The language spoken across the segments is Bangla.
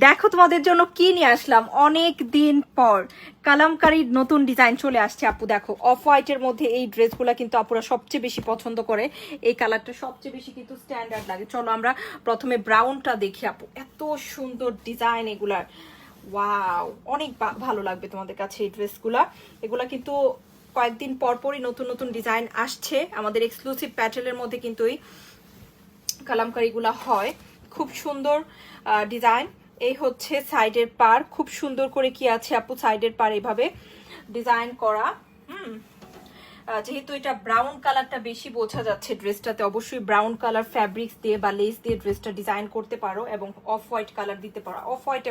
দেখো তোমাদের জন্য কি নিয়ে আসলাম, অনেক দিন পর কালামকারীর নতুন ডিজাইন চলে আসছে আপু। দেখো অফ হোয়াইটের মধ্যে এই ড্রেসগুলো কিন্তু আপুরা সবচেয়ে বেশি পছন্দ করে, এই কালারটা সবচেয়ে বেশি কিন্তু স্ট্যান্ডার্ড লাগে। চলো আমরা প্রথমে ব্রাউনটা দেখি আপু, এত সুন্দর ডিজাইন এগুলার, ওয়াও অনেক ভালো লাগবে তোমাদের কাছে এই ড্রেসগুলা। এগুলা কিন্তু কয়েকদিন পরপরই নতুন নতুন ডিজাইন আসছে আমাদের এক্সক্লুসিভ প্যাটেলের মধ্যে, কিন্তু এই কালামকারীগুলা হয় খুব সুন্দর ডিজাইন। এই হচ্ছে সাইডের পার, খুব সুন্দর করে কি আছে আপু সাইডের পার এভাবে ডিজাইন করা। যেহেতু এটা ব্রাউন কালারটা বেশি বোঝা যাচ্ছে ড্রেসটাতে, অবশ্যই ব্রাউন কালার ফ্যাব্রিক্স দিয়ে বা লেস দিয়ে ড্রেসটা ডিজাইন করতে পারো, এবং অফ হোয়াইট কালার দিতে পারো। অফ হোয়াইট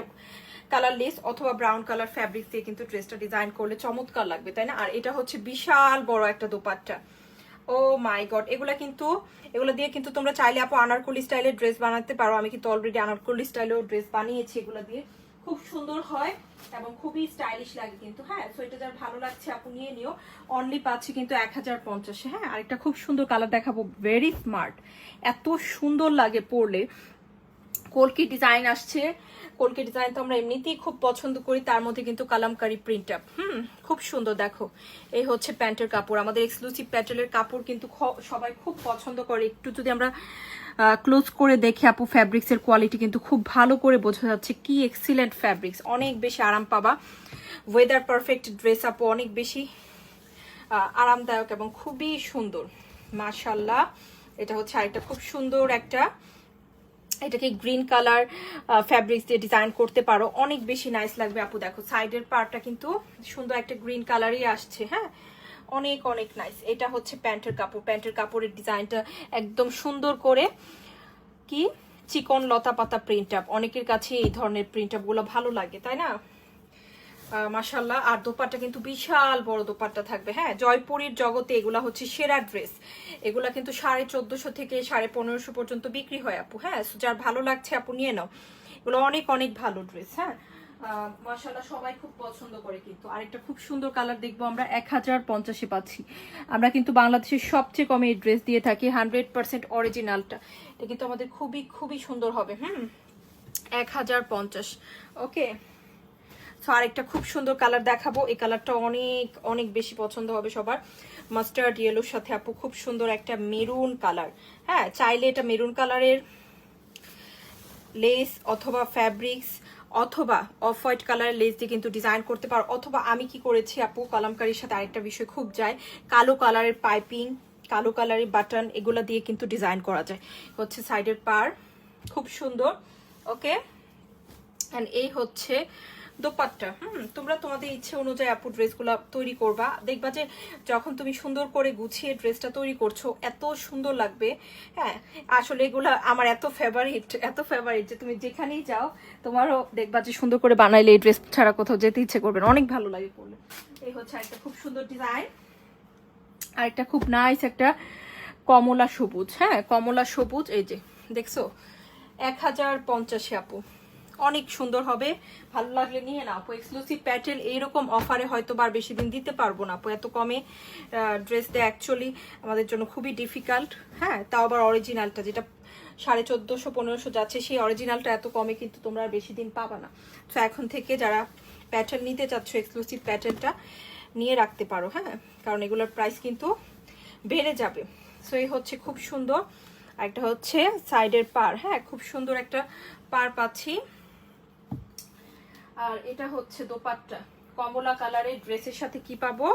কালার লেস অথবা ব্রাউন কালার ফ্যাব্রিক্স দিয়ে কিন্তু ড্রেসটা ডিজাইন করলে চমৎকার লাগবে, তাই না? আর এটা হচ্ছে বিশাল বড় একটা দোপাট্টা। ও মাই গড, এগুলো দিয়ে কিন্তু তোমরা চাইলে আপু আনারকলি স্টাইলের ড্রেস বানাতে পারো। আমি কিন্তু অলরেডি আনারকলি স্টাইলেও ড্রেস বানিয়েছি, এগুলো দিয়ে খুব সুন্দর হয় এবং খুবই স্টাইলিশ লাগে কিন্তু। হ্যাঁ, সো এটা যার ভালো লাগছে আপু নিয়ে নিও। অনলি পাচ্ছি কিন্তু 1050। হ্যাঁ, আরেকটা খুব সুন্দর কালার দেখাবো, ভেরি স্মার্ট, এত সুন্দর লাগে পরলে। কলকি ডিজাইন আসছে, কলকি ডিজাইন তো আমরা এমনিতেই খুব পছন্দ করি, তার মধ্যে কিন্তু কালামকারী প্রিন্ট আপ। খুব সুন্দর। দেখো এই হচ্ছে প্যান্টের কাপড়, আমাদের এক্সক্লুসিভ প্যাটেলের কাপড় কিন্তু সবাই খুব পছন্দ করে। একটু যদি আমরা ক্লোজ করে দেখি আপু, ফ্যাব্রিক্সের কোয়ালিটি কিন্তু খুব ভালো করে বোঝা যাচ্ছে, কি এক্সিলেন্ট ফ্যাব্রিক্স, অনেক বেশি আরাম পাবা। ওয়েদার পারফেক্ট ড্রেস আপু, অনেক বেশি আরামদায়ক এবং খুবই সুন্দর মাশাআল্লাহ। এটা হচ্ছে আরেকটা খুব সুন্দর একটা, এটাকে গ্রিন কালার ফ্যাব্রিক্স দিয়ে ডিজাইন করতে পারো, অনেক বেশি নাইস লাগবে আপু। দেখো সাইডের পার্টটা কিন্তু সুন্দর একটা গ্রিন কালারই আসছে। হ্যাঁ, অনেক অনেক নাইস। এটা হচ্ছে প্যান্টের কাপড়, প্যান্টের কাপড়ের ডিজাইনটা একদম সুন্দর করে কি চিকন লতা পাতা প্রিন্ট আপ, অনেকের কাছে এই ধরনের প্রিন্ট আপ গুলো ভালো লাগে, তাই না? মাশাআল্লাহ। আর দোপাট্টা কিন্তু বিশাল বড় দোপাট্টা থাকবে। হ্যাঁ, জয়পুরীর জগতে এগুলা হচ্ছে সেরা ড্রেস, এগুলা কিন্তু 1450 থেকে 1550 পর্যন্ত বিক্রি হয় আপু। হ্যাঁ, যার ভালো লাগছে আপু নিয়ে নাও, এগুলো অনেক অনেক ভালো ড্রেস। হ্যাঁ, মাশাআল্লাহ সবাই খুব পছন্দ করে কিন্তু। আরেকটা খুব সুন্দর কালার দেখবো আমরা, 1050 পাচ্ছি। আমরা কিন্তু বাংলাদেশের সবচেয়ে কমে এই ড্রেস দিয়ে থাকি, 100% অরিজিনালটা। এটা কিন্তু আমাদের খুবই খুবই সুন্দর হবে। 1050। ওকে, সো আরেকটা খুব সুন্দর কালার দেখাবো, এই কালারটা অনেক অনেক বেশি পছন্দ হবে সবার। মাস্টার্ড ইয়েলোর সাথে আপু খুব সুন্দর একটা মেরুন কালার। হ্যাঁ, চাইলে এটা মেরুন কালারের লেস অথবা ফ্যাব্রিক্স অথবা অফ হোয়াইট কালারের লেস দিয়ে কিন্তু ডিজাইন করতে পারো, অথবা আমি কি করেছি আপু, কালামকারীর সাথে আরেকটা বিষয় খুব যায়, কালো কালারের পাইপিং, কালো কালারের বাটন, এগুলো দিয়ে কিন্তু ডিজাইন করা যায়। হচ্ছে সাইডের পার, খুব সুন্দর। ওকে, অ্যান্ড এই হচ্ছে দোপাট্টা। তোমরা তোমাদের ইচ্ছে অনুযায়ী আপু ড্রেসগুলো তৈরি করবা, দেখবা যে যখন তুমি সুন্দর করে গুছিয়ে ড্রেসটা তৈরি করছো এত সুন্দর লাগবে। হ্যাঁ, আসলে এগুলো আমার এত ফেভারিট যে তুমি যেখানেই যাও তোমারও দেখবা যে সুন্দর করে বানাইলে এই ড্রেস ছাড়া কোথাও যেতে ইচ্ছে করবে না, অনেক ভালো লাগে পড়লে। এই হচ্ছে একটা খুব সুন্দর ডিজাইন, আরেকটা খুব নাইস একটা কমলা সবুজ। হ্যাঁ, কমলা সবুজ, এই যে দেখছো 1050 আপু, অনেক সুন্দর হবে, ভালো লাগলে নিয়ে নাও আপু। এক্সক্লুসিভ প্যাটেল এইরকম অফারে হয়তো আর বেশি দিন দিতে পারবো না আপু, এত কমে ড্রেস দেয় অ্যাকচুয়ালি আমাদের জন্য খুবই ডিফিকাল্ট। হ্যাঁ, তাও আবার অরিজিনালটা যেটা 1450-1500 যাচ্ছে, সেই অরিজিনালটা এত কমে কিন্তু তোমরা আর বেশি দিন পাবা না। তো এখন থেকে যারা প্যাটেল নিতে চাচ্ছ এক্সক্লুসিভ প্যাটেলটা নিয়ে রাখতে পারো। হ্যাঁ, কারণ এগুলোর প্রাইস কিন্তু বেড়ে যাবে। সো এই হচ্ছে খুব সুন্দর, একটা হচ্ছে সাইডের পার। হ্যাঁ, খুব সুন্দর একটা পার পাচ্ছি। আর এটা হচ্ছে দোপাট্টা, কমলা কালারের ড্রেসের সাথে কি পাবো,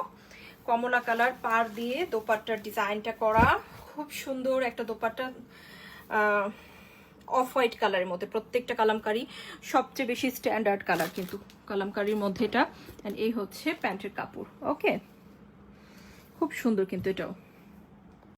কমলা কালার পার দিয়ে দোপাট্টার ডিজাইনটা করা, খুব সুন্দর একটা দোপাট্টা অফ হোয়াইট কালারের মধ্যে। প্রত্যেকটা কালামকারী সবচেয়ে বেশি স্ট্যান্ডার্ড কালার কিন্তু কালামকারীর মধ্যে এটা। এই হচ্ছে প্যান্টের কাপড়। ওকে, খুব সুন্দর কিন্তু এটাও।